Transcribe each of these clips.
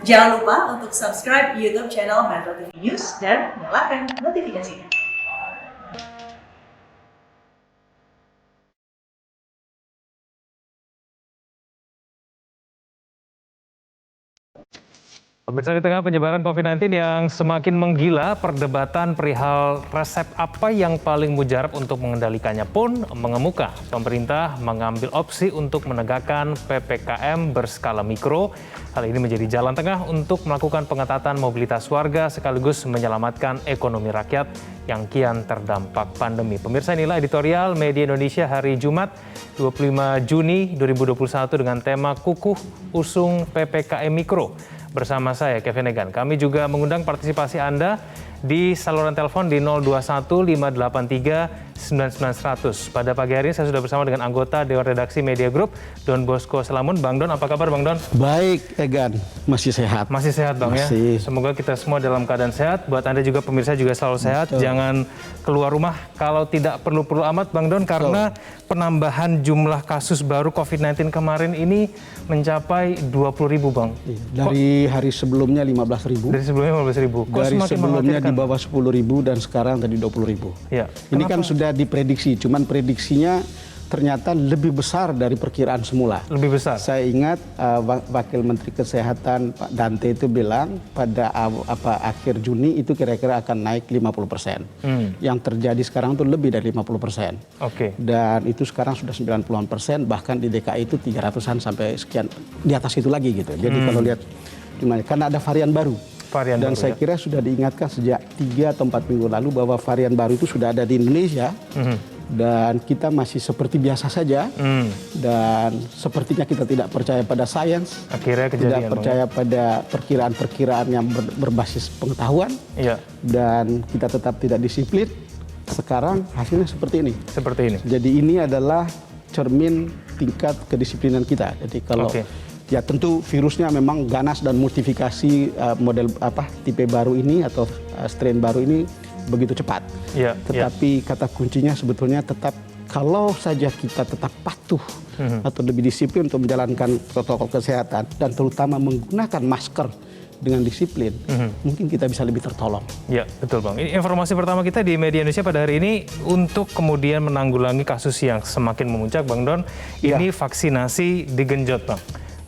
Jangan lupa untuk subscribe YouTube channel Metro TV News dan nyalakan notifikasinya. Pemirsa, di tengah penyebaran COVID-19 yang semakin menggila, perdebatan perihal resep apa yang paling mujarab untuk mengendalikannya pun mengemuka. Pemerintah mengambil opsi untuk menegakkan PPKM berskala mikro. Hal ini menjadi jalan tengah untuk melakukan pengetatan mobilitas warga sekaligus menyelamatkan ekonomi rakyat yang kian terdampak pandemi. Pemirsa, inilah editorial Media Indonesia hari Jumat 25 Juni 2021 dengan tema Kukuh Usung PPKM Mikro. Bersama saya, Kevin Egan. Kami juga mengundang partisipasi Anda di saluran telepon di 021 583 9900. Pada pagi hari ini saya sudah bersama dengan anggota Dewan Redaksi Media Group, Don Bosco Selamun. Bang Don, apa kabar Bang Don? Baik, Egan. Masih sehat. Masih sehat Bang Masih. Ya? Semoga kita semua dalam keadaan sehat. Buat Anda juga pemirsa juga selalu sehat. Betul. Jangan keluar rumah kalau tidak perlu-perlu amat Bang Don. Karena penambahan jumlah kasus baru COVID-19 kemarin ini mencapai 20.000 Bang. Dari hari sebelumnya 15.000. Dari sebelumnya 15.000. Dari sebelumnya di bawah 10.000 dan sekarang tadi 20.000. Ya. Ini kan sudah diprediksi, cuman prediksinya ternyata lebih besar dari perkiraan semula. Lebih besar? Saya ingat Wakil Menteri Kesehatan Pak Dante itu bilang pada akhir Juni itu kira-kira akan naik 50%. Yang terjadi sekarang itu lebih dari 50%. Oke. Dan itu sekarang sudah 90%, bahkan di DKI itu 300-an sampai sekian, di atas itu lagi gitu. Jadi kalau lihat gimana, karena ada varian baru. Dan saya kira sudah diingatkan sejak 3 atau 4 minggu lalu bahwa varian baru itu sudah ada di Indonesia. Dan kita masih seperti biasa saja. Dan sepertinya kita tidak percaya pada sains. Akhirnya kejadian, tidak percaya pada perkiraan-perkiraan yang berbasis pengetahuan. Iya. Dan kita tetap tidak disiplin. Sekarang hasilnya seperti ini. Seperti ini. Jadi ini adalah cermin tingkat kedisiplinan kita. Jadi kalau ya tentu virusnya memang ganas dan multifikasi model tipe baru ini atau strain baru ini begitu cepat. Ya, Tetapi kata kuncinya sebetulnya tetap kalau saja kita tetap patuh atau lebih disiplin untuk menjalankan protokol kesehatan dan terutama menggunakan masker dengan disiplin, mungkin kita bisa lebih tertolong. Ya, betul Bang. Ini informasi pertama kita di Media Indonesia pada hari ini untuk kemudian menanggulangi kasus yang semakin memuncak, Bang Don. Ini vaksinasi digenjot, Bang.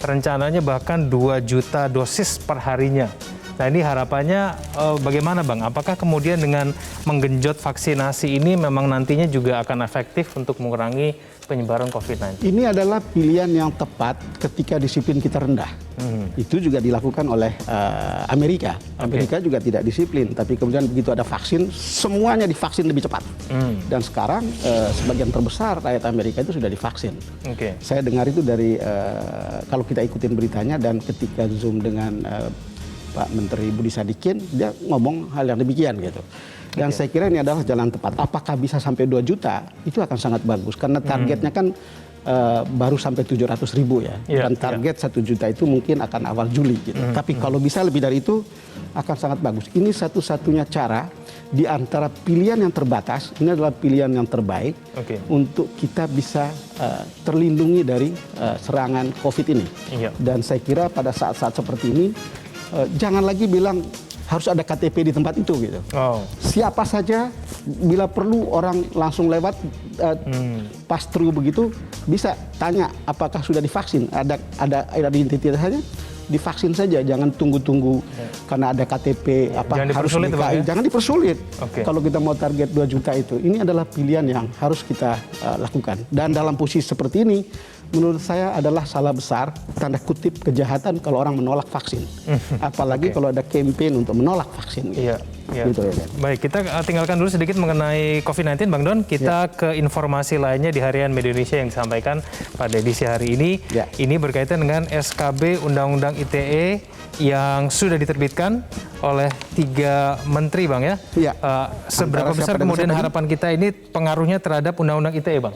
Rencananya bahkan 2 juta dosis per harinya. Nah, ini harapannya bagaimana Bang? Apakah kemudian dengan menggenjot vaksinasi ini memang nantinya juga akan efektif untuk mengurangi penyebaran COVID-19? Ini adalah pilihan yang tepat ketika disiplin kita rendah. Itu juga dilakukan oleh Amerika. Amerika juga tidak disiplin, tapi kemudian begitu ada vaksin, semuanya divaksin lebih cepat. Dan sekarang sebagian terbesar rakyat Amerika itu sudah divaksin. Saya dengar itu dari, kalau kita ikutin beritanya dan ketika Zoom dengan Pak Menteri Budi Sadikin, dia ngomong hal yang demikian gitu. Dan saya kira ini adalah jalan tepat. Apakah bisa sampai 2 juta? Itu akan sangat bagus. Karena targetnya kan baru sampai 700.000 ya. Dan target 1 juta itu mungkin akan awal Juli gitu. Tapi kalau bisa lebih dari itu akan sangat bagus. Ini satu-satunya cara di antara pilihan yang terbatas, ini adalah pilihan yang terbaik untuk kita bisa terlindungi dari serangan COVID ini. Dan saya kira pada saat-saat seperti ini, jangan lagi bilang harus ada KTP di tempat itu gitu. Siapa saja bila perlu orang langsung lewat pass through begitu bisa tanya apakah sudah divaksin. Ada identitasnya, divaksin saja, jangan tunggu-tunggu karena ada KTP harus DKI, jangan dipersulit. Kalau kita mau target 2 juta itu, ini adalah pilihan yang harus kita lakukan. Dan dalam posisi seperti ini, menurut saya adalah salah besar, tanda kutip kejahatan kalau orang menolak vaksin. Apalagi kalau ada campaign untuk menolak vaksin. Gitu ya, kan? Baik, kita tinggalkan dulu sedikit mengenai COVID-19, Bang Don. Kita ke informasi lainnya di Harian Media Indonesia yang disampaikan pada edisi hari ini. Ini berkaitan dengan SKB Undang-Undang ITE yang sudah diterbitkan oleh 3 menteri, Bang ya. Seberapa besar kemudian harapan kita ini pengaruhnya terhadap Undang-Undang ITE, Bang?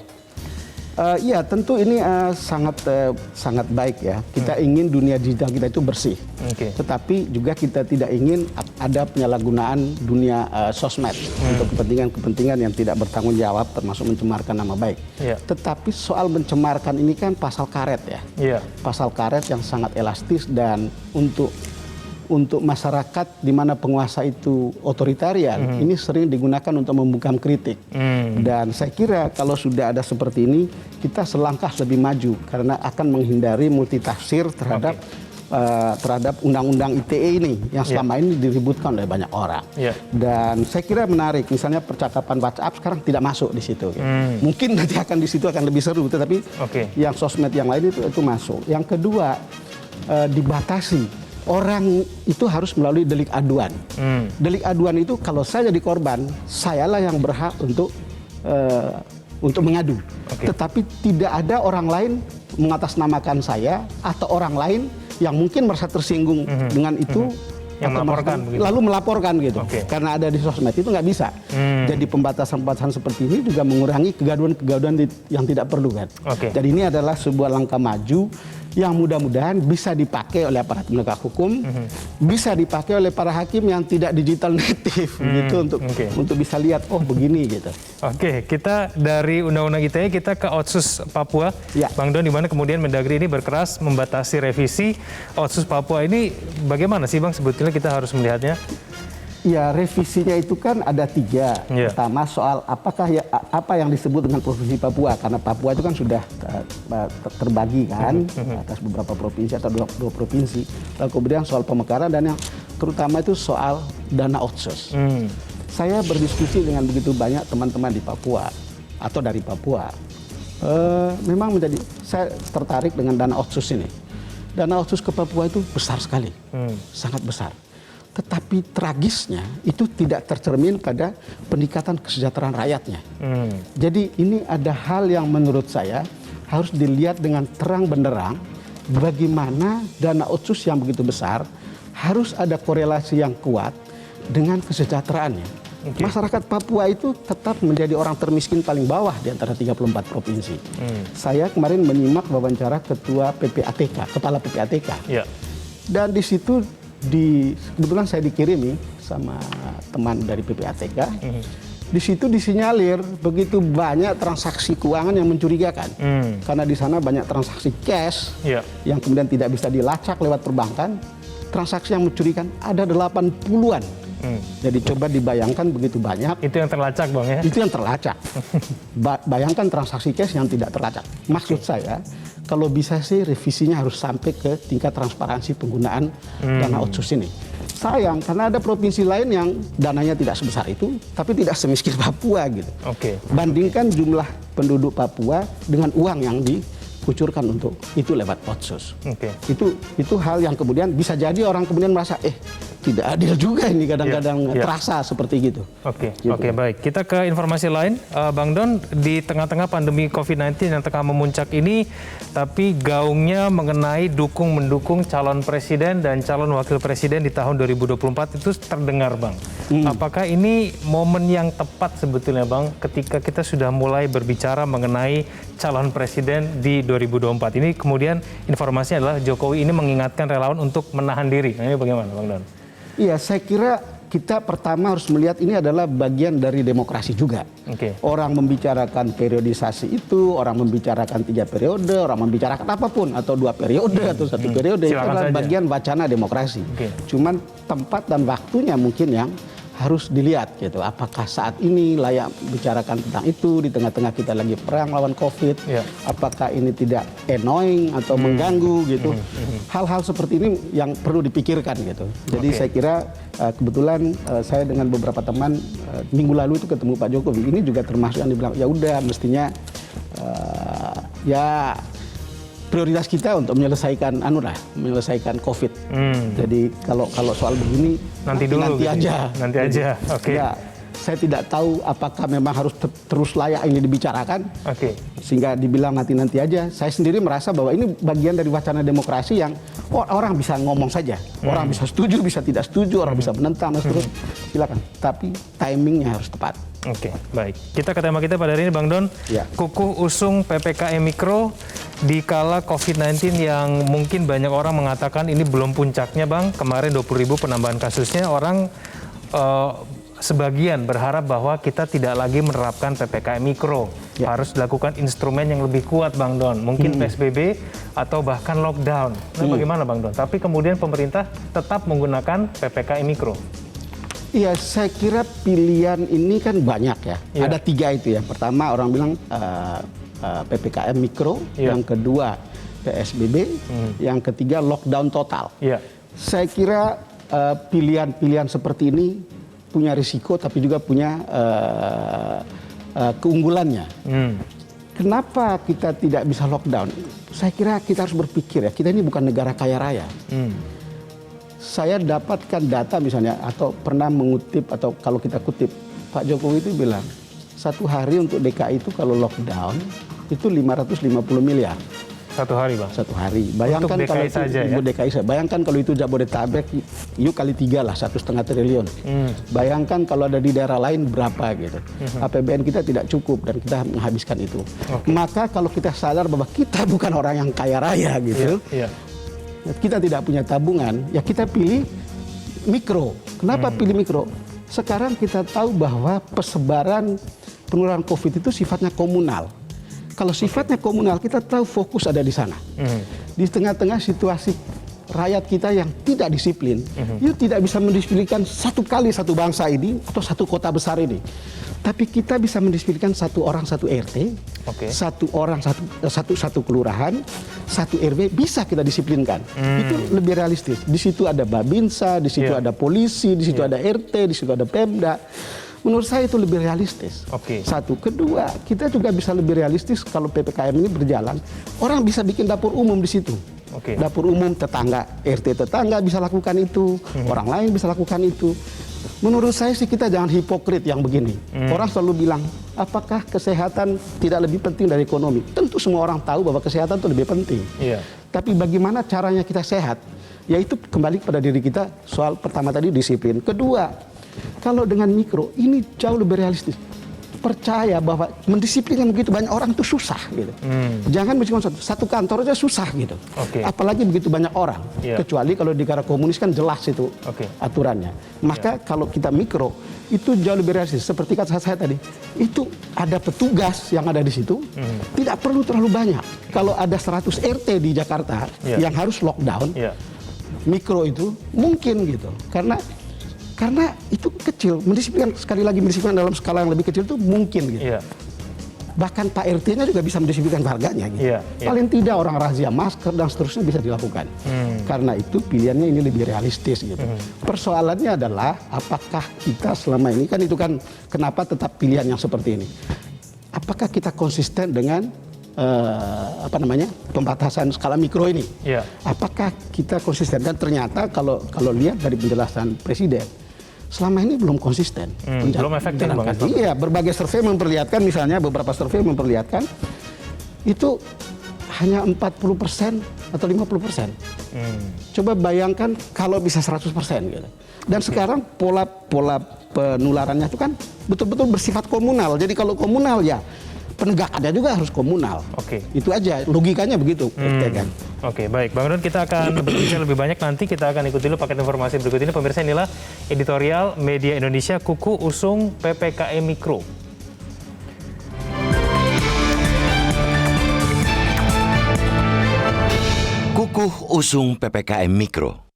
Ya tentu ini sangat baik ya. Kita ingin dunia digital kita itu bersih. Tetapi juga kita tidak ingin ada penyalahgunaan dunia sosmed untuk kepentingan-kepentingan yang tidak bertanggung jawab, termasuk mencemarkan nama baik. Tetapi soal mencemarkan ini kan pasal karet ya. Pasal karet yang sangat elastis dan untuk untuk masyarakat di mana penguasa itu otoritarian, ini sering digunakan untuk membungkam kritik. Dan saya kira kalau sudah ada seperti ini, kita selangkah lebih maju karena akan menghindari multitafsir terhadap terhadap undang-undang ITE ini yang selama ini diributkan oleh banyak orang. Dan saya kira menarik, misalnya percakapan WhatsApp sekarang tidak masuk di situ. Mungkin nanti akan di situ akan lebih seru, tetapi yang sosmed yang lain itu masuk. Yang kedua, dibatasi. Orang itu harus melalui delik aduan. Delik aduan itu kalau saya jadi korban, sayalah yang berhak untuk mengadu. Tetapi tidak ada orang lain mengatasnamakan saya atau orang lain yang mungkin merasa tersinggung dengan itu yang melaporkan lalu melaporkan gitu. Karena ada di sosmed itu nggak bisa. Jadi pembatasan-pembatasan seperti ini juga mengurangi kegaduhan-kegaduhan yang tidak perlu kan. Jadi ini adalah sebuah langkah maju yang mudah-mudahan bisa dipakai oleh aparat penegak hukum, bisa dipakai oleh para hakim yang tidak digital native gitu untuk bisa lihat oh begini gitu. Kita dari Undang-Undang ITE kita ke Otsus Papua, Bang Don, di mana kemudian Mendagri ini berkeras membatasi revisi Otsus Papua ini. Bagaimana sih Bang sebetulnya kita harus melihatnya? Ya, revisinya itu kan ada 3. Pertama soal apa yang disebut dengan provinsi Papua, karena Papua itu kan sudah terbagi kan atas beberapa provinsi atau 2 provinsi. Lalu kemudian soal pemekaran dan yang terutama itu soal dana otsus. Saya berdiskusi dengan begitu banyak teman-teman di Papua atau dari Papua. Memang saya tertarik dengan dana otsus ini. Dana otsus ke Papua itu besar sekali, sangat besar. Tetapi tragisnya itu tidak tercermin pada peningkatan kesejahteraan rakyatnya. Jadi ini ada hal yang menurut saya harus dilihat dengan terang benderang, bagaimana dana otsus yang begitu besar harus ada korelasi yang kuat dengan kesejahteraannya. Masyarakat Papua itu tetap menjadi orang termiskin paling bawah di antara 34 provinsi. Saya kemarin menyimak wawancara ketua PPATK, kepala PPATK. Dan di situ kebetulan saya dikirimi sama teman dari PPATK. Di situ disinyalir begitu banyak transaksi keuangan yang mencurigakan. Karena di sana banyak transaksi cash yang kemudian tidak bisa dilacak lewat perbankan. Transaksi yang mencurigakan ada 80-an. Jadi coba dibayangkan begitu banyak. Itu yang terlacak Bang ya? Itu yang terlacak. Bayangkan transaksi cash yang tidak terlacak. Maksud saya, kalau bisa sih revisinya harus sampai ke tingkat transparansi penggunaan dana otsus ini. Sayang, karena ada provinsi lain yang dananya tidak sebesar itu, tapi tidak semiskin Papua gitu. Bandingkan jumlah penduduk Papua dengan uang yang dikucurkan untuk itu lewat otsus. Itu hal yang kemudian bisa jadi orang kemudian merasa tidak adil juga ini kadang-kadang terasa seperti gitu. Baik. Kita ke informasi lain, Bang Don, di tengah-tengah pandemi COVID-19 yang tengah memuncak ini, tapi gaungnya mengenai mendukung calon presiden dan calon wakil presiden di tahun 2024 itu terdengar, Bang. Apakah ini momen yang tepat sebetulnya, Bang, ketika kita sudah mulai berbicara mengenai calon presiden di 2024? Ini kemudian informasinya adalah Jokowi ini mengingatkan relawan untuk menahan diri. Nah, ini bagaimana, Bang Don? Iya, saya kira kita pertama harus melihat ini adalah bagian dari demokrasi juga. Orang membicarakan periodisasi itu, orang membicarakan 3 periode, orang membicarakan apapun, atau 2 periode, atau 1 periode, itu adalah bagian wacana demokrasi. Cuman tempat dan waktunya mungkin yang harus dilihat gitu. Apakah saat ini layak bicarakan tentang itu di tengah-tengah kita lagi perang lawan COVID? Apakah ini tidak annoying atau mengganggu gitu? Hal-hal seperti ini yang perlu dipikirkan gitu. Jadi saya kira kebetulan saya dengan beberapa teman minggu lalu itu ketemu Pak Jokowi. Ini juga termasuk yang dibilang ya udah mestinya prioritas kita untuk menyelesaikan COVID. Jadi kalau soal begini nanti aja. Ya, saya tidak tahu apakah memang harus terus layak ini dibicarakan. Sehingga dibilang nanti aja. Saya sendiri merasa bahwa ini bagian dari wacana demokrasi yang orang bisa ngomong saja. Orang bisa setuju, bisa tidak setuju, orang bisa menentang dan seterusnya. Silakan. Tapi timingnya harus tepat. Baik. Kita ke tema kita pada hari ini, Bang Don. Kukuh usung PPKM Mikro di kala COVID-19 yang mungkin banyak orang mengatakan ini belum puncaknya, Bang. Kemarin 20.000 penambahan kasusnya, orang sebagian berharap bahwa kita tidak lagi menerapkan PPKM Mikro. Ya. Harus dilakukan instrumen yang lebih kuat, Bang Don. Mungkin PSBB atau bahkan lockdown. Nah, bagaimana Bang Don? Tapi kemudian pemerintah tetap menggunakan PPKM Mikro. Iya, saya kira pilihan ini kan banyak ya. Iya. Ada 3 itu ya. Pertama orang bilang PPKM Mikro, Iya. yang kedua PSBB, yang ketiga lockdown total. Iya. Saya kira pilihan-pilihan seperti ini punya risiko tapi juga punya keunggulannya. Kenapa kita tidak bisa lockdown? Saya kira kita harus berpikir ya, kita ini bukan negara kaya raya. Saya dapatkan data misalnya, atau pernah mengutip, atau kalau kita kutip, Pak Jokowi itu bilang, 1 hari untuk DKI itu kalau lockdown, itu 550 miliar. 1 hari, Bang? 1 hari. Bayangkan Untuk DKI kalau itu, saja ya? DKI saja. Bayangkan kalau itu Jabodetabek, yuk kali 3 lah, 1,5 triliun. Bayangkan kalau ada di daerah lain berapa gitu. APBN kita tidak cukup dan kita menghabiskan itu. Maka kalau kita sadar bahwa kita bukan orang yang kaya raya gitu, kita tidak punya tabungan, ya kita pilih mikro. Kenapa pilih mikro? Sekarang kita tahu bahwa persebaran penularan COVID itu sifatnya komunal. Kalau sifatnya komunal, kita tahu fokus ada di sana. Di tengah-tengah situasi rakyat kita yang tidak disiplin, itu tidak bisa mendisiplinkan satu kali satu bangsa ini atau satu kota besar ini. Tapi kita bisa mendisiplinkan 1 orang 1 RT, 1 orang 1 kelurahan, 1 RW, bisa kita disiplinkan. Itu lebih realistis. Di situ ada Babinsa, di situ ada polisi, di situ ada RT, di situ ada Pemda. Menurut saya itu lebih realistis. Satu. Kedua, kita juga bisa lebih realistis kalau PPKM ini berjalan. Orang bisa bikin dapur umum di situ. Dapur umum tetangga, RT tetangga bisa lakukan itu. Orang lain bisa lakukan itu. Menurut saya sih kita jangan hipokrit yang begini. Orang selalu bilang, apakah kesehatan tidak lebih penting dari ekonomi? Tentu semua orang tahu bahwa kesehatan itu lebih penting. Tapi bagaimana caranya kita sehat? Yaitu kembali pada diri kita, soal pertama tadi disiplin. Kedua, kalau dengan mikro, ini jauh lebih realistis. Percaya bahwa mendisiplinkan begitu banyak orang itu susah gitu. Jangan mendisiplinkan satu kantor aja susah gitu. Apalagi begitu banyak orang. Kecuali kalau di negara komunis kan jelas itu aturannya. Maka kalau kita mikro, itu jauh lebih realistis. Seperti kata saya tadi, itu ada petugas yang ada di situ, tidak perlu terlalu banyak. Kalau ada 100 RT di Jakarta yang harus lockdown, mikro itu mungkin gitu. Karena itu kecil, mendisiplinkan, sekali lagi mendisiplinkan dalam skala yang lebih kecil itu mungkin gitu. Bahkan Pak RT-nya juga bisa mendisiplinkan harganya gitu. Paling tidak orang razia masker dan seterusnya bisa dilakukan. Karena itu pilihannya ini lebih realistis gitu. Persoalannya adalah apakah kita selama ini, kan itu kan kenapa tetap pilihan yang seperti ini. Apakah kita konsisten dengan pembatasan skala mikro ini? Apakah kita konsisten? Dan ternyata kalau lihat dari penjelasan Presiden, selama ini belum konsisten. Belum efektif, Bang. Iya, berbagai survei memperlihatkan, misalnya beberapa survei memperlihatkan itu hanya 40% atau 50%. Coba bayangkan kalau bisa 100% gitu. Dan sekarang pola penularannya itu kan betul-betul bersifat komunal. Jadi kalau komunal ya penegakannya juga harus komunal. Itu aja, logikanya begitu. Baik. Bang Don, kita akan berbicara lebih banyak nanti. Kita akan ikuti dulu paket informasi berikut ini. Pemirsa, inilah editorial Media Indonesia, Kuku usung PPKM Mikro. Kukuh usung PPKM Mikro.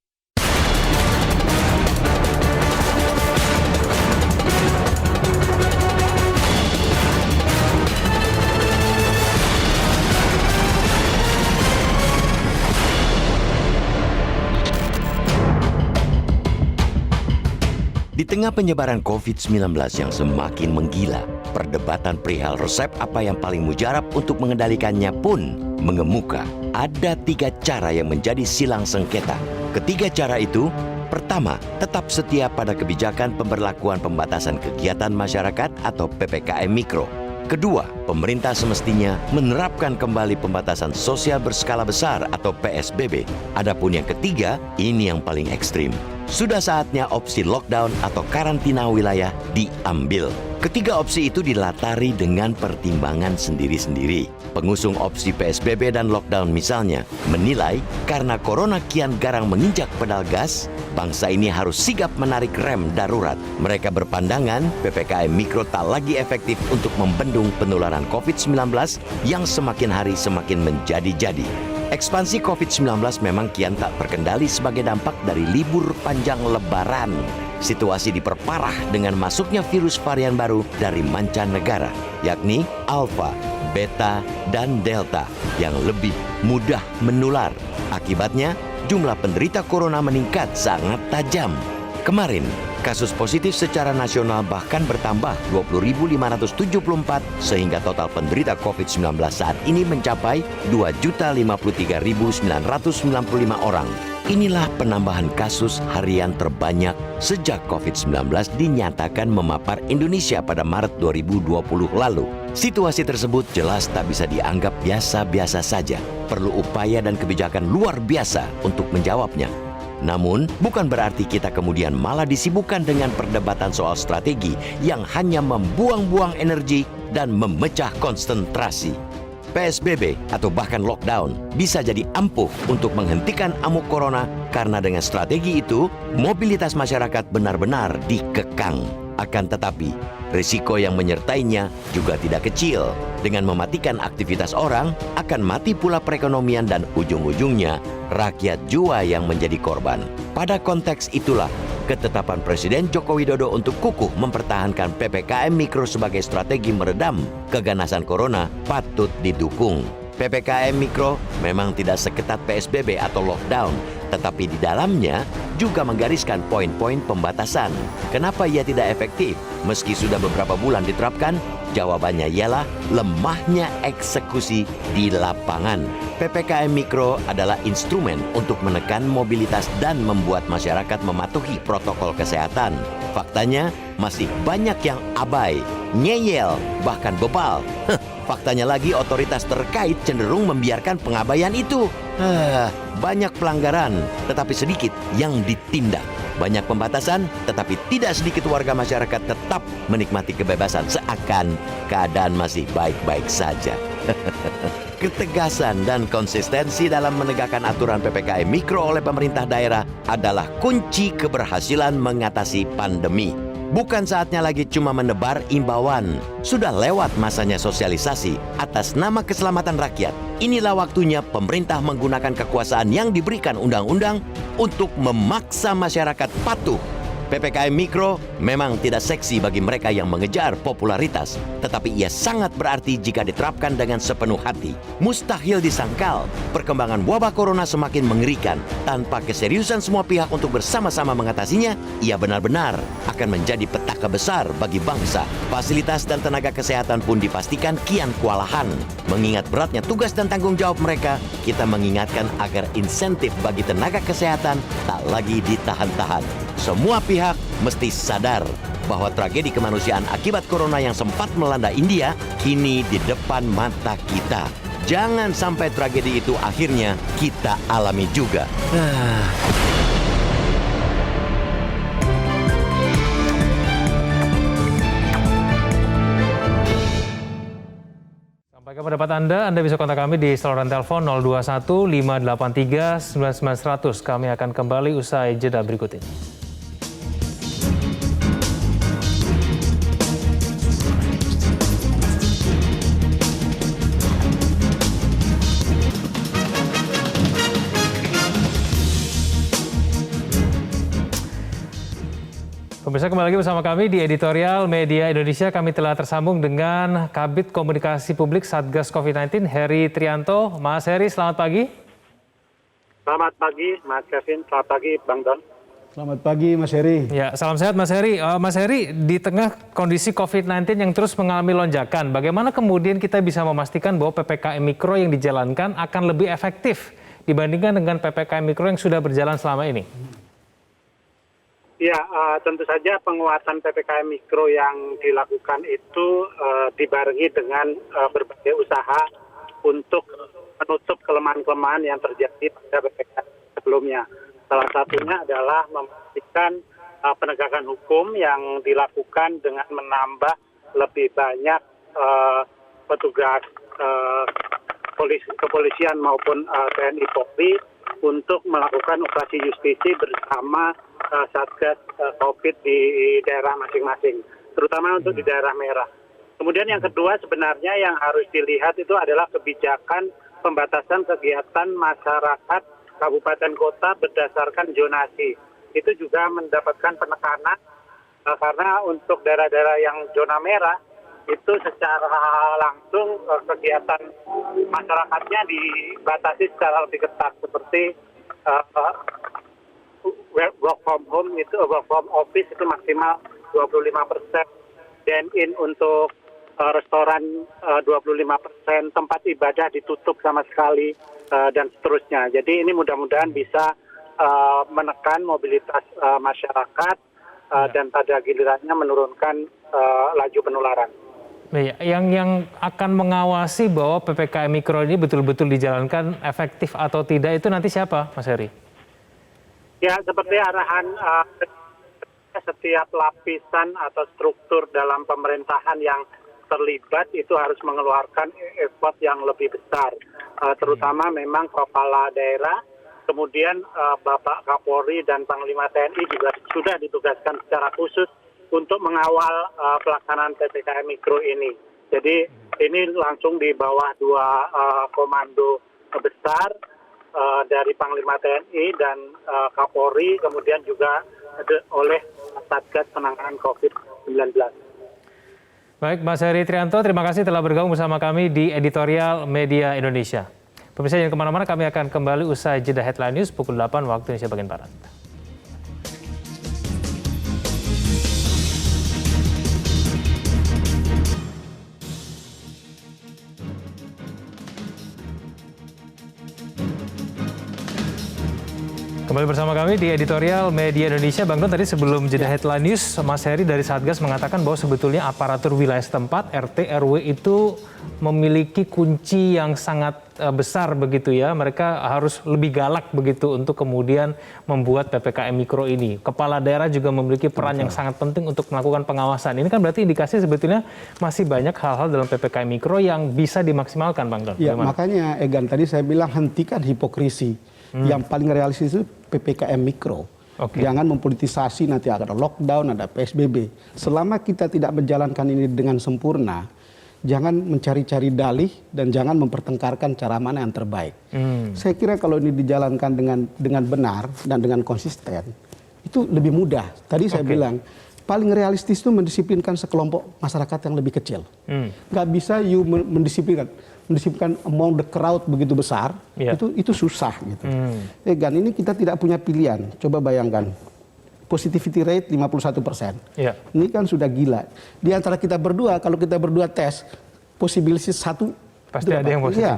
Di tengah penyebaran COVID-19 yang semakin menggila, perdebatan perihal resep apa yang paling mujarab untuk mengendalikannya pun mengemuka. Ada 3 cara yang menjadi silang sengketa. Ketiga cara itu, pertama, tetap setia pada kebijakan pemberlakuan pembatasan kegiatan masyarakat atau PPKM Mikro. Kedua, pemerintah semestinya menerapkan kembali pembatasan sosial berskala besar atau PSBB. Adapun yang ketiga, ini yang paling ekstrim. sudah saatnya opsi lockdown atau karantina wilayah diambil. Ketiga opsi itu dilatari dengan pertimbangan sendiri-sendiri. Pengusung opsi PSBB dan lockdown misalnya menilai karena corona kian garang menginjak pedal gas, bangsa ini harus sigap menarik rem darurat. Mereka berpandangan PPKM Mikro tak lagi efektif untuk membendung penularan COVID-19 yang semakin hari semakin menjadi-jadi. Ekspansi COVID-19 memang kian tak terkendali sebagai dampak dari libur panjang Lebaran. Situasi diperparah dengan masuknya virus varian baru dari mancanegara, yakni Alpha, Beta, dan Delta yang lebih mudah menular. Akibatnya, jumlah penderita corona meningkat sangat tajam. Kemarin, kasus positif secara nasional bahkan bertambah 20.574 sehingga total penderita COVID-19 saat ini mencapai 2.053.995 orang. Inilah penambahan kasus harian terbanyak sejak COVID-19 dinyatakan memapar Indonesia pada Maret 2020 lalu. Situasi tersebut jelas tak bisa dianggap biasa-biasa saja. Perlu upaya dan kebijakan luar biasa untuk menjawabnya. Namun, bukan berarti kita kemudian malah disibukkan dengan perdebatan soal strategi yang hanya membuang-buang energi dan memecah konsentrasi. PSBB atau bahkan lockdown bisa jadi ampuh untuk menghentikan amuk corona karena dengan strategi itu, mobilitas masyarakat benar-benar dikekang. Akan tetapi, risiko yang menyertainya juga tidak kecil. Dengan mematikan aktivitas orang, akan mati pula perekonomian dan ujung-ujungnya rakyat jua yang menjadi korban. Pada konteks itulah, ketetapan Presiden Joko Widodo untuk kukuh mempertahankan PPKM Mikro sebagai strategi meredam keganasan corona patut didukung. PPKM Mikro memang tidak seketat PSBB atau lockdown, tetapi di dalamnya juga menggariskan poin-poin pembatasan. Kenapa ia tidak efektif? Meski sudah beberapa bulan diterapkan, jawabannya ialah lemahnya eksekusi di lapangan. PPKM Mikro adalah instrumen untuk menekan mobilitas dan membuat masyarakat mematuhi protokol kesehatan. Faktanya, masih banyak yang abai, ngeyel, bahkan bebal. Faktanya lagi otoritas terkait cenderung membiarkan pengabaian itu. Banyak pelanggaran, tetapi sedikit yang ditindak. Banyak pembatasan, tetapi tidak sedikit warga masyarakat tetap menikmati kebebasan seakan keadaan masih baik-baik saja. Ketegasan dan konsistensi dalam menegakkan aturan PPKM Mikro oleh pemerintah daerah adalah kunci keberhasilan mengatasi pandemi. Bukan saatnya lagi cuma menebar imbauan. Sudah lewat masanya sosialisasi atas nama keselamatan rakyat. Inilah waktunya pemerintah menggunakan kekuasaan yang diberikan undang-undang untuk memaksa masyarakat patuh. PPKM Mikro memang tidak seksi bagi mereka yang mengejar popularitas, tetapi ia sangat berarti jika diterapkan dengan sepenuh hati. Mustahil disangkal, perkembangan wabah corona semakin mengerikan. Tanpa keseriusan semua pihak untuk bersama-sama mengatasinya, ia benar-benar akan menjadi petaka besar bagi bangsa. Fasilitas dan tenaga kesehatan pun dipastikan kian kewalahan. Mengingat beratnya tugas dan tanggung jawab mereka, kita mengingatkan agar insentif bagi tenaga kesehatan tak lagi ditahan-tahan. Semua pihak mesti sadar bahwa tragedi kemanusiaan akibat corona yang sempat melanda India kini di depan mata kita. Jangan sampai tragedi itu akhirnya kita alami juga. Sampaikan pendapat Anda bisa kontak kami di saluran telepon 021 583 9900. Kami akan kembali usai jeda berikut ini. Pemirsa, kembali lagi bersama kami di Editorial Media Indonesia. Kami telah tersambung dengan Kabid Komunikasi Publik Satgas COVID-19, Heri Trianto. Mas Heri, selamat pagi. Selamat pagi, Mas Kevin. Selamat pagi, Bang Don. Selamat pagi, Mas Heri. Ya, salam sehat, Mas Heri. Mas Heri, di tengah kondisi COVID-19 yang terus mengalami lonjakan, bagaimana kemudian kita bisa memastikan bahwa PPKM Mikro yang dijalankan akan lebih efektif dibandingkan dengan PPKM Mikro yang sudah berjalan selama ini? Ya, tentu saja penguatan PPKM Mikro yang dilakukan itu dibarengi dengan berbagai usaha untuk menutup kelemahan-kelemahan yang terjadi pada PPKM sebelumnya. Salah satunya adalah memastikan penegakan hukum yang dilakukan dengan menambah lebih banyak petugas kepolisian maupun TNI Polri untuk melakukan operasi justisi bersama Satgas COVID di daerah masing-masing, terutama untuk di daerah merah. Kemudian yang kedua sebenarnya yang harus dilihat itu adalah kebijakan pembatasan kegiatan masyarakat kabupaten kota berdasarkan zonasi. Itu juga mendapatkan penekanan karena untuk daerah-daerah yang zona merah itu secara langsung kegiatan masyarakatnya dibatasi secara lebih ketat seperti work from home itu work from office itu maksimal 25%, dine-in untuk restoran 25%, tempat ibadah ditutup sama sekali dan seterusnya. Jadi ini mudah-mudahan bisa menekan mobilitas masyarakat dan pada gilirannya menurunkan laju penularan. Yang akan mengawasi bahwa PPKM Mikro ini betul-betul dijalankan efektif atau tidak itu nanti siapa, Mas Heri? Ya, seperti arahan setiap lapisan atau struktur dalam pemerintahan yang terlibat itu harus mengeluarkan effort yang lebih besar, terutama memang kepala daerah, kemudian Bapak Kapolri dan Panglima TNI juga sudah ditugaskan secara khusus untuk mengawal pelaksanaan PPKM Mikro ini. Jadi ini langsung di bawah dua komando besar dari Panglima TNI dan Kapolri, kemudian juga oleh Satgas Penanganan COVID-19. Baik, Mas Heri Trianto, terima kasih telah bergabung bersama kami di Editorial Media Indonesia. Pemirsa jangan kemana-mana, kami akan kembali usai jeda Headline News pukul 8 waktu Indonesia bagian Barat. Kembali bersama kami di Editorial Media Indonesia. Bang Don, tadi sebelum jeda Headline News, Mas Heri dari Satgas mengatakan bahwa sebetulnya aparatur wilayah setempat, RT, RW itu memiliki kunci yang sangat besar begitu ya. Mereka harus lebih galak begitu untuk kemudian membuat PPKM Mikro ini. Kepala daerah juga memiliki peran yang sangat penting untuk melakukan pengawasan. Ini kan berarti indikasi sebetulnya masih banyak hal-hal dalam PPKM Mikro yang bisa dimaksimalkan, Bang Don. Ya, makanya Egan tadi saya bilang hentikan hipokrisi. Yang paling realistis itu PPKM Mikro. Jangan mempolitisasi, nanti ada lockdown, ada PSBB. Selama kita tidak menjalankan ini dengan sempurna, jangan mencari-cari dalih dan jangan mempertengkarkan cara mana yang terbaik. Saya kira kalau ini dijalankan dengan benar dan dengan konsisten, itu lebih mudah. Tadi saya bilang, paling realistis itu mendisiplinkan sekelompok masyarakat yang lebih kecil. Nggak bisa mendisiplinkan among the crowd begitu besar, itu susah gitu. Dan ini kita tidak punya pilihan. Coba bayangkan, positivity rate 51%. Ini kan sudah gila. Di antara kita berdua, kalau kita berdua tes, possibility 1 pasti ada yang positif.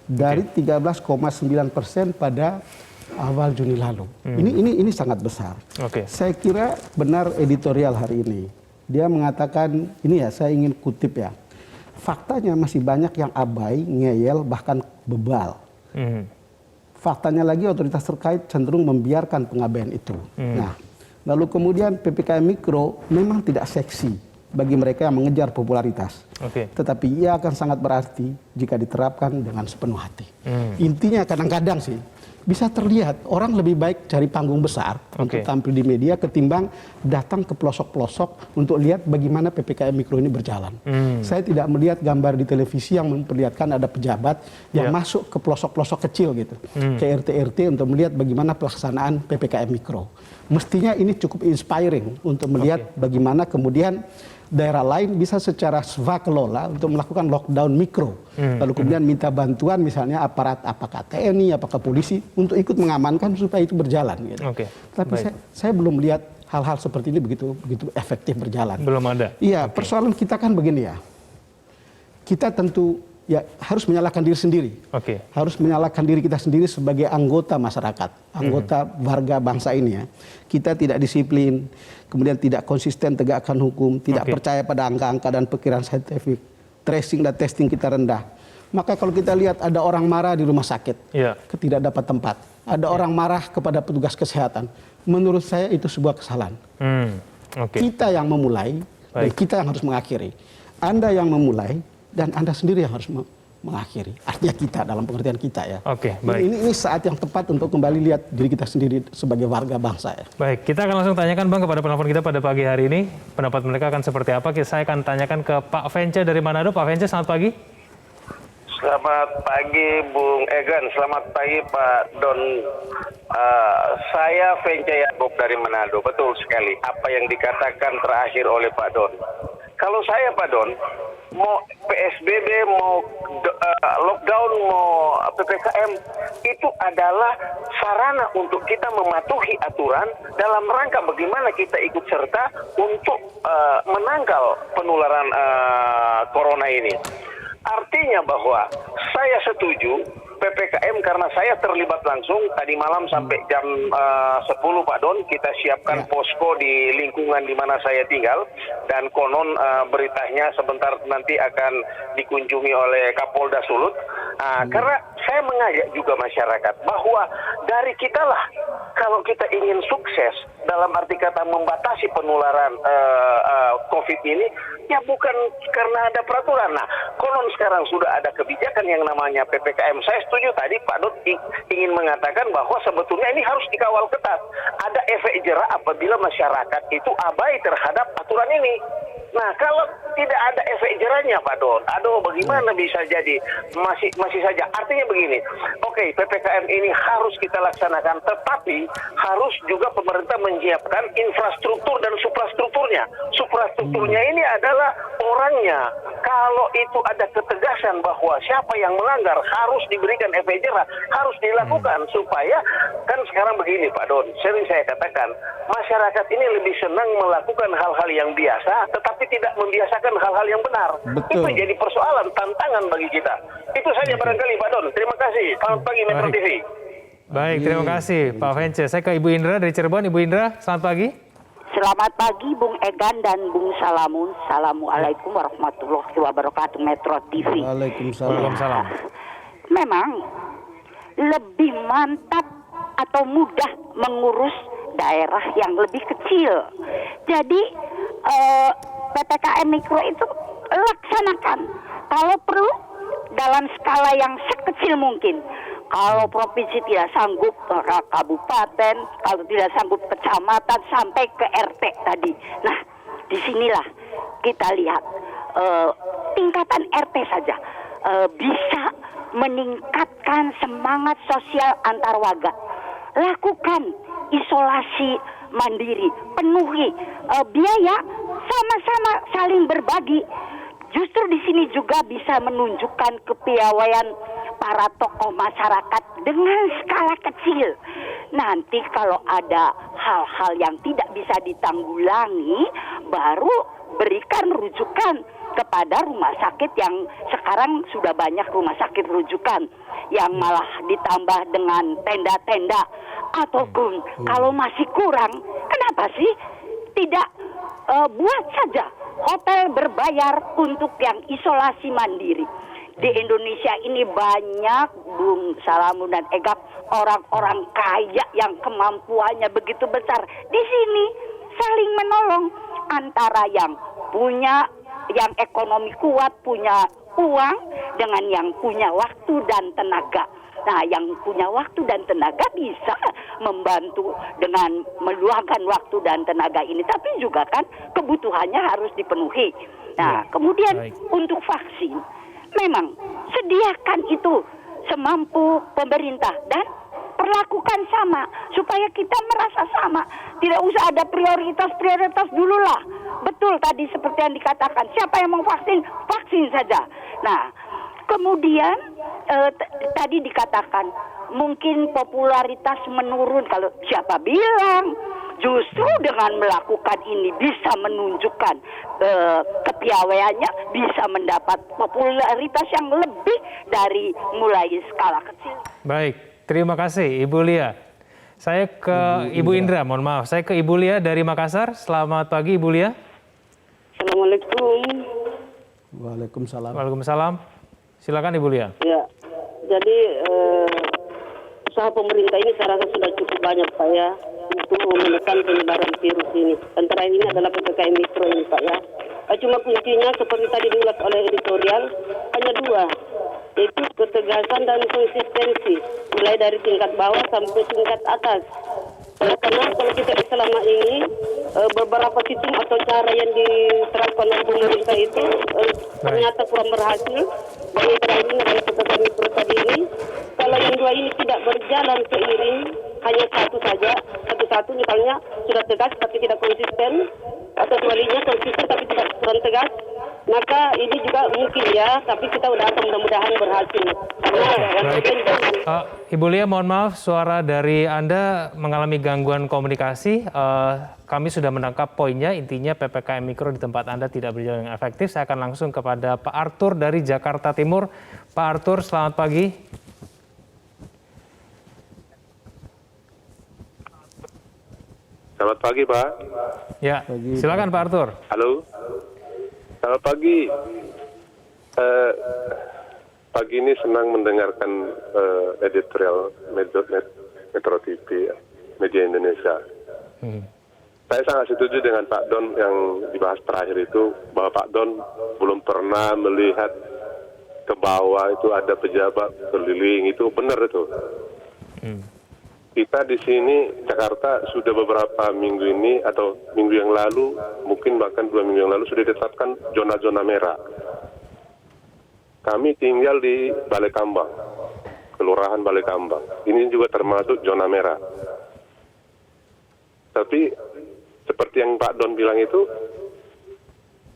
Dari 13,9% pada awal Juni lalu. Ini sangat besar. Saya kira benar editorial hari ini. Dia mengatakan, ini ya saya ingin kutip ya. Faktanya masih banyak yang abai, ngeyel, bahkan bebal. Faktanya lagi otoritas terkait cenderung membiarkan pengabaian itu. Nah, lalu kemudian PPKM Mikro memang tidak seksi bagi mereka yang mengejar popularitas. Tetapi ia akan sangat berarti jika diterapkan dengan sepenuh hati. Intinya kadang-kadang sih, bisa terlihat orang lebih baik cari panggung besar untuk tampil di media ketimbang datang ke pelosok-pelosok untuk lihat bagaimana PPKM Mikro ini berjalan. Saya tidak melihat gambar di televisi yang memperlihatkan ada pejabat yang masuk ke pelosok-pelosok kecil gitu, ke RT-RT untuk melihat bagaimana pelaksanaan PPKM Mikro. Mestinya ini cukup inspiring untuk melihat bagaimana kemudian daerah lain bisa secara swakelola untuk melakukan lockdown mikro. Lalu kemudian minta bantuan misalnya aparat apakah TNI, apakah polisi untuk ikut mengamankan supaya itu berjalan. Gitu. Tapi saya belum lihat hal-hal seperti ini begitu efektif berjalan. Belum ada? Iya, persoalan kita kan begini ya. Kita tentu ya harus menyalahkan diri sendiri. Harus menyalahkan diri kita sendiri sebagai anggota masyarakat, anggota warga bangsa ini ya. Kita tidak disiplin, kemudian tidak konsisten tegakkan hukum, tidak percaya pada angka-angka dan perkiraan saintifik, tracing dan testing kita rendah. Maka kalau kita lihat ada orang marah di rumah sakit, tidak dapat tempat, ada orang marah kepada petugas kesehatan. Menurut saya itu sebuah kesalahan. Oke. Kita yang memulai, dan Baik. kita yang harus mengakhiri. Anda yang memulai, dan Anda sendiri yang harus mengakhiri. Artinya kita, dalam pengertian kita ya. Oke, baik. Ini saat yang tepat untuk kembali lihat diri kita sendiri sebagai warga bangsa ya. Baik, kita akan langsung tanyakan Bang kepada penelpon kita pada pagi hari ini. Pendapat mereka akan seperti apa? Saya akan tanyakan ke Pak Vence dari Manado. Pak Vence, selamat pagi. Selamat pagi Bung Egan, selamat pagi Pak Don. Saya Vence Yaakob dari Manado, betul sekali apa yang dikatakan terakhir oleh Pak Don. Kalau saya Pak Don, mau PSBB, mau lockdown, mau PPKM, itu adalah sarana untuk kita mematuhi aturan dalam rangka bagaimana kita ikut serta untuk menangkal penularan corona ini. Artinya bahwa saya setuju PPKM karena saya terlibat langsung tadi malam sampai jam 10 Pak Don, kita siapkan posko di lingkungan di mana saya tinggal, dan konon beritanya sebentar nanti akan dikunjungi oleh Kapolda Sulut. Karena saya mengajak juga masyarakat bahwa dari kitalah kalau kita ingin sukses dalam arti kata membatasi penularan COVID ini, ya bukan karena ada peraturan. Nah, konon sekarang sudah ada kebijakan yang namanya PPKM. Saya setuju tadi Pak Dut ingin mengatakan bahwa sebetulnya ini harus dikawal ketat. Ada efek jera apabila masyarakat itu abai terhadap aturan ini. Nah, kalau tidak ada efek jerahnya Pak Don, aduh bagaimana bisa jadi? Masih saja. Artinya begini, oke, PPKM ini harus kita laksanakan, tetapi harus juga pemerintah menyiapkan infrastruktur dan suprastrukturnya. Suprastrukturnya ini adalah orangnya. Kalau itu ada ketegasan bahwa siapa yang melanggar harus diberikan efek jerah, harus dilakukan supaya, kan sekarang begini Pak Don, sering saya katakan, masyarakat ini lebih senang melakukan hal-hal yang biasa, tetapi tidak membiasakan hal-hal yang benar. Betul. Itu jadi persoalan, tantangan bagi kita. Itu saja barangkali Pak Don. Terima kasih. Selamat pagi Metro TV. Baik, terima kasih Pak Vence. Saya ke Ibu Indra dari Cirebon. Ibu Indra, selamat pagi. Selamat pagi Bung Egan dan Bung Salamun. Assalamualaikum warahmatullahi wabarakatuh Metro TV. Waalaikumsalam. Waalaikumsalam. Memang lebih mantap atau mudah mengurus daerah yang lebih kecil. Jadi PPKM mikro itu laksanakan. Kalau perlu dalam skala yang sekecil mungkin. Kalau provinsi tidak sanggup, maka kabupaten, kalau tidak sanggup kecamatan sampai ke RT tadi. Nah, disinilah kita lihat tingkatan RT saja bisa meningkatkan semangat sosial antar warga. Lakukan isolasi mandiri, penuhi biaya, sama-sama saling berbagi. Justru di sini juga bisa menunjukkan kepiawaian para tokoh masyarakat dengan skala kecil. Nanti kalau ada hal-hal yang tidak bisa ditanggulangi, baru berikan rujukan kepada rumah sakit yang sekarang sudah banyak rumah sakit rujukan yang malah ditambah dengan tenda-tenda. Ataupun kalau masih kurang, kenapa sih tidak buat saja hotel berbayar untuk yang isolasi mandiri. Di Indonesia ini banyak, Bung Salamun dan Egap, orang-orang kaya yang kemampuannya begitu besar. Di sini saling menolong antara yang punya, yang ekonomi kuat, punya uang, dengan yang punya waktu dan tenaga. Nah, yang punya waktu dan tenaga bisa membantu dengan meluangkan waktu dan tenaga ini. Tapi juga kan kebutuhannya harus dipenuhi. Nah, kemudian untuk vaksin, memang sediakan itu semampu pemerintah dan perlakukan sama supaya kita merasa sama. Tidak usah ada prioritas dulu lah. Betul tadi seperti yang dikatakan, siapa yang mau vaksin, vaksin saja. Nah, kemudian tadi dikatakan mungkin popularitas menurun. Kalau siapa bilang justru dengan melakukan ini bisa menunjukkan kepiawaiannya, bisa mendapat popularitas yang lebih dari mulai skala kecil. Baik, terima kasih Ibu Lia. Saya ke Ibu Indra, mohon maaf. Saya ke Ibu Lia dari Makassar. Selamat pagi Ibu Lia. Assalamualaikum. Waalaikumsalam. Waalaikumsalam. Silakan Ibu Lia. Ya, jadi usaha pemerintah ini saya rasa sudah cukup banyak Pak ya untuk menekan penyebaran virus ini. Antara ini adalah PPKM Mikro ini Pak ya. Cuma kuncinya seperti tadi diulas oleh editorial hanya dua, yaitu ketegasan dan konsistensi, mulai dari tingkat bawah sampai tingkat atas. Karena kalau kita selama ini beberapa sistem atau cara yang diterapkan oleh pemerintah itu ternyata kurang berhasil. Baik terakhir ini adalah PPKM Mikro tadi ini. Kalau yang dua ini tidak berjalan seiring, hanya satu misalnya sudah tegas tapi tidak konsisten, atau sebaliknya konsisten tapi tidak kurang tegas, maka ini juga mungkin ya, tapi kita akan mudah-mudahan berhasil. Ibu Lia, mohon maaf, suara dari Anda mengalami gangguan komunikasi. Kami sudah menangkap poinnya, intinya PPKM Mikro di tempat Anda tidak berjalan dengan efektif. Saya akan langsung kepada Pak Arthur dari Jakarta Timur. Pak Arthur, selamat pagi. Selamat pagi, Pak. Ya, silakan Pak Arthur. Halo. Selamat pagi. Pagi ini senang mendengarkan editorial Metro TV, Media Indonesia. Saya sangat setuju dengan Pak Don yang dibahas terakhir itu, bahwa Pak Don belum pernah melihat ke bawah itu ada pejabat keliling, itu benar itu. Kita di sini Jakarta sudah beberapa minggu ini atau minggu yang lalu, mungkin bahkan 2 minggu yang lalu sudah ditetapkan zona-zona merah. Kami tinggal di Balai Kambang, Kelurahan Balai Kambang. Ini juga termasuk zona merah. Tapi seperti yang Pak Don bilang itu,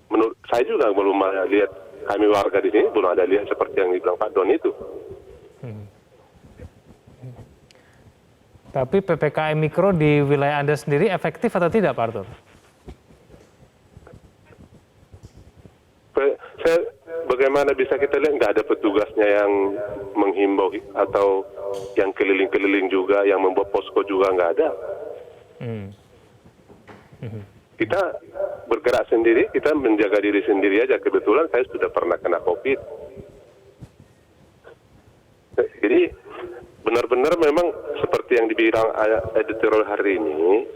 menurut saya juga belum ada lihat, kami warga di sini belum ada lihat seperti yang dibilang Pak Don itu. Tapi PPKM Mikro di wilayah Anda sendiri efektif atau tidak, Pak Arthur? Bagaimana bisa kita lihat nggak ada petugasnya yang menghimbau atau yang keliling-keliling juga, yang membuat posko juga nggak ada. Kita bergerak sendiri, kita menjaga diri sendiri aja. Kebetulan saya sudah pernah kena COVID. Jadi benar-benar memang seperti yang dibilang editorial hari ini,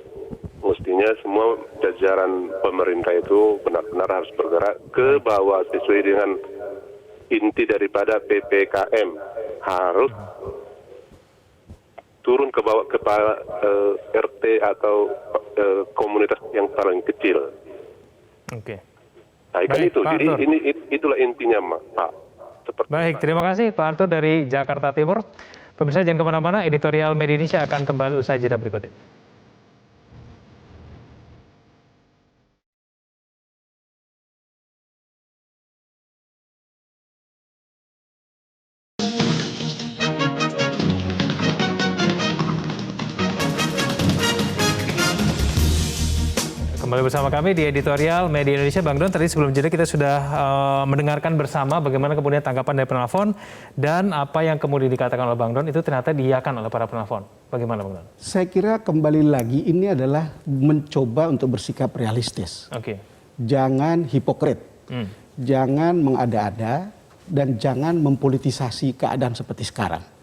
mestinya semua jajaran pemerintah itu benar-benar harus bergerak ke bawah sesuai dengan inti daripada PPKM. Harus turun ke bawah kepala RT atau komunitas yang paling kecil. Oke. Nah, kan Baik, itu. Pak Jadi Arthur. itulah intinya, Pak. Baik, terima kasih Pak Arthur dari Jakarta Timur. Pemirsa jangan kemana-mana, editorial Media Indonesia akan kembali usai jeda berikut ini. Kembali bersama kami di editorial Media Indonesia. Bang Don, tadi sebelum jeda kita sudah mendengarkan bersama bagaimana kemudian tanggapan dari penelpon, dan apa yang kemudian dikatakan oleh Bang Don itu ternyata diiyakan oleh para penelpon. Bagaimana Bang Don? Saya kira kembali lagi ini adalah mencoba untuk bersikap realistis. Oke. Jangan hipokrit, jangan mengada-ada, dan jangan mempolitisasi keadaan seperti sekarang.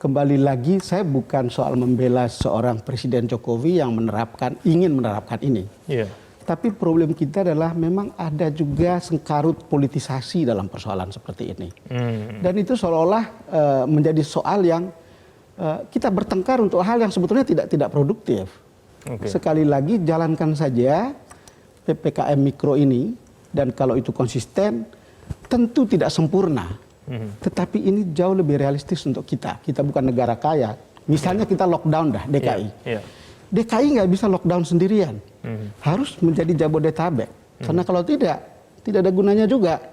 Kembali lagi, saya bukan soal membela seorang Presiden Jokowi yang ingin menerapkan ini. Yeah. Tapi problem kita adalah memang ada juga sengkarut politisasi dalam persoalan seperti ini. Dan itu seolah-olah menjadi soal yang kita bertengkar untuk hal yang sebetulnya tidak produktif. Okay. Sekali lagi, jalankan saja PPKM Mikro ini, dan kalau itu konsisten, tentu tidak sempurna. Tetapi ini jauh lebih realistis untuk kita. Kita bukan negara kaya. Misalnya kita lockdown dah DKI. DKI nggak bisa lockdown sendirian. Harus menjadi Jabodetabek. Karena kalau tidak ada gunanya juga.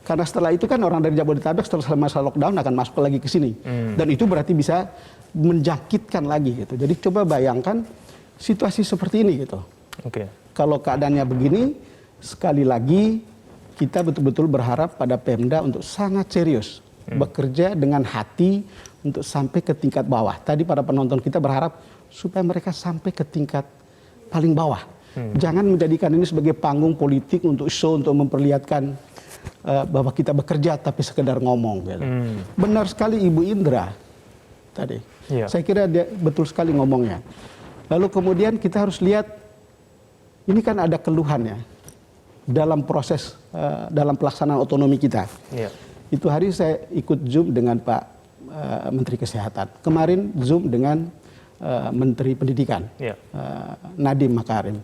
Karena setelah itu kan orang dari Jabodetabek setelah masa lockdown akan masuk lagi ke sini. Dan itu berarti bisa menjangkitkan lagi gitu. Jadi coba bayangkan situasi seperti ini gitu. Kalau keadaannya begini, sekali lagi kita betul-betul berharap pada Pemda untuk sangat serius bekerja dengan hati untuk sampai ke tingkat bawah. Tadi para penonton kita berharap supaya mereka sampai ke tingkat paling bawah. Jangan menjadikan ini sebagai panggung politik untuk show, untuk memperlihatkan bahwa kita bekerja tapi sekedar ngomong. Gitu. Benar sekali Ibu Indra, tadi. Iya. Saya kira dia betul sekali ngomongnya. Lalu kemudian kita harus lihat, ini kan ada keluhan ya dalam proses dalam pelaksanaan otonomi kita. Iya. Itu hari saya ikut Zoom dengan Pak Menteri Kesehatan. Kemarin Zoom dengan Menteri Pendidikan, Iya. Nadiem Makarim.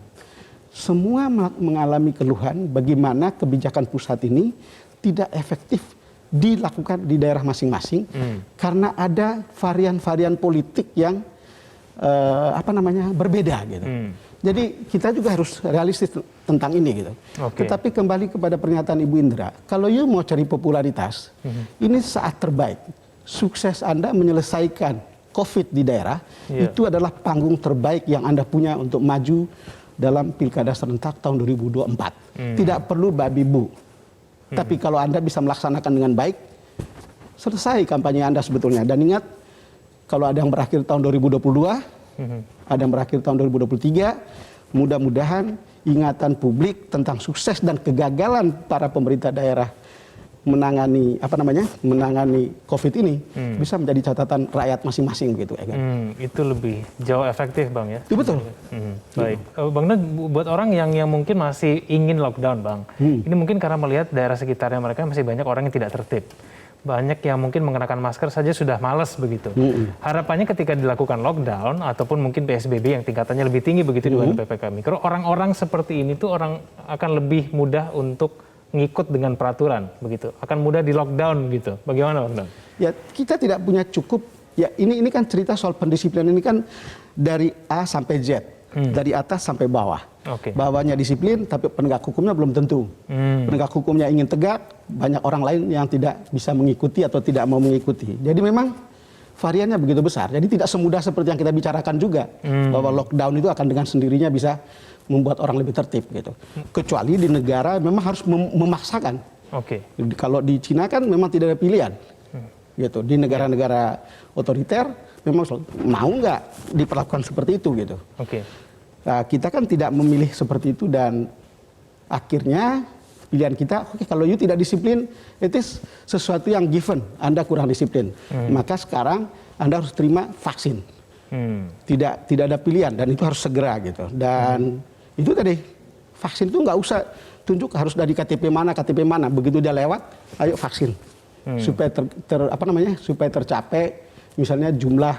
Semua mengalami keluhan bagaimana kebijakan pusat ini tidak efektif dilakukan di daerah masing-masing karena ada varian-varian politik yang berbeda gitu. Jadi kita juga harus realistis tentang ini gitu. Oke. Tetapi kembali kepada pernyataan Ibu Indra, kalau you mau cari popularitas, ini saat terbaik. Sukses Anda menyelesaikan COVID di daerah, itu adalah panggung terbaik yang Anda punya untuk maju dalam pilkada serentak tahun 2024. Tidak perlu babi bu. Tapi kalau Anda bisa melaksanakan dengan baik, selesai kampanye Anda sebetulnya. Dan ingat, kalau ada yang berakhir tahun 2022, ada yang berakhir tahun 2023, mudah-mudahan ingatan publik tentang sukses dan kegagalan para pemerintah daerah menangani COVID ini bisa menjadi catatan rakyat masing-masing begitu. Itu lebih jauh efektif, Bang ya. Itu betul. Baik, Bang Don, buat orang yang mungkin masih ingin lockdown, Bang, ini mungkin karena melihat daerah sekitarnya mereka masih banyak orang yang tidak tertib. Banyak yang mungkin mengenakan masker saja sudah malas begitu. Harapannya ketika dilakukan lockdown ataupun mungkin PSBB yang tingkatannya lebih tinggi begitu dibanding PPKM Mikro, orang-orang seperti ini tuh orang akan lebih mudah untuk ngikut dengan peraturan begitu, akan mudah di lockdown gitu. Bagaimana, Bang Don? Ya, kita tidak punya cukup. Ya, ini kan cerita soal pendisiplinan ini kan dari A sampai Z, dari atas sampai bawah. Bawahnya disiplin, tapi penegak hukumnya belum tentu. Penegak hukumnya ingin tegak, banyak orang lain yang tidak bisa mengikuti atau tidak mau mengikuti. Jadi memang variannya begitu besar. Jadi tidak semudah seperti yang kita bicarakan juga, bahwa lockdown itu akan dengan sendirinya bisa membuat orang lebih tertib gitu. Kecuali di negara memang harus memaksakan. Kalau di Cina kan memang tidak ada pilihan. Gitu. Di negara-negara otoriter memang mau nggak diperlakukan seperti itu gitu. Nah, kita kan tidak memilih seperti itu dan akhirnya pilihan kita, kalau you tidak disiplin, itu sesuatu yang given, Anda kurang disiplin. Maka sekarang Anda harus terima vaksin. Tidak ada pilihan dan itu harus segera gitu. Dan itu tadi, vaksin itu nggak usah tunjuk harus dari KTP mana, begitu dia lewat, ayo vaksin. Supaya supaya tercapai misalnya jumlah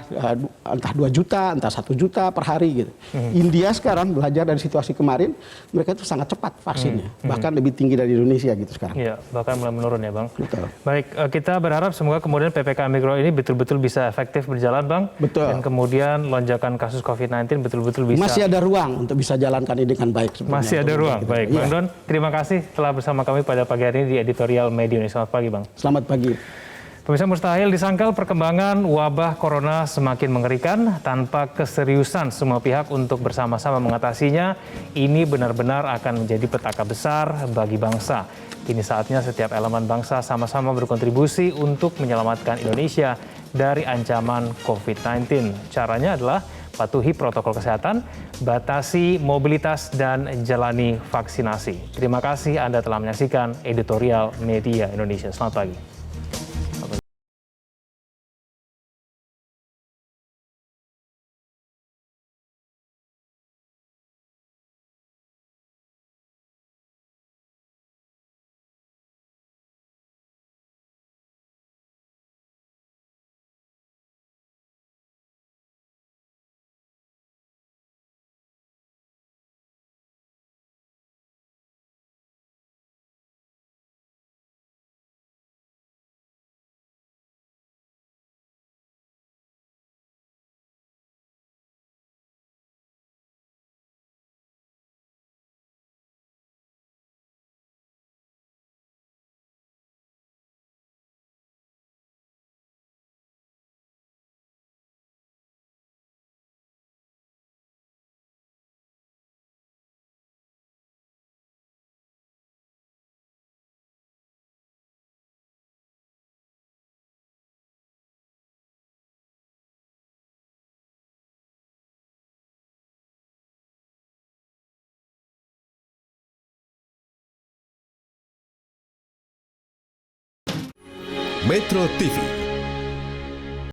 entah 2 juta, entah 1 juta per hari gitu. India sekarang belajar dari situasi kemarin, mereka itu sangat cepat vaksinnya, bahkan lebih tinggi dari Indonesia gitu sekarang. Iya, bahkan mulai menurun ya, Bang. Betul. Baik, kita berharap semoga kemudian PPKM Mikro ini betul-betul bisa efektif berjalan, Bang. Betul. Dan kemudian lonjakan kasus COVID-19 betul-betul bisa. Masih ada ruang untuk bisa jalankan ini dengan baik. Masih ada ruang, gitu. baik. Bang Don, terima kasih telah bersama kami pada pagi hari ini di editorial Media Indonesia. Selamat pagi, Bang. Selamat pagi. Pemirsa, mustahil disangkal perkembangan wabah corona semakin mengerikan tanpa keseriusan semua pihak untuk bersama-sama mengatasinya. Ini benar-benar akan menjadi petaka besar bagi bangsa. Kini saatnya setiap elemen bangsa sama-sama berkontribusi untuk menyelamatkan Indonesia dari ancaman COVID-19. Caranya adalah patuhi protokol kesehatan, batasi mobilitas, dan jalani vaksinasi. Terima kasih Anda telah menyaksikan editorial Media Indonesia. Selamat pagi. Metro TV,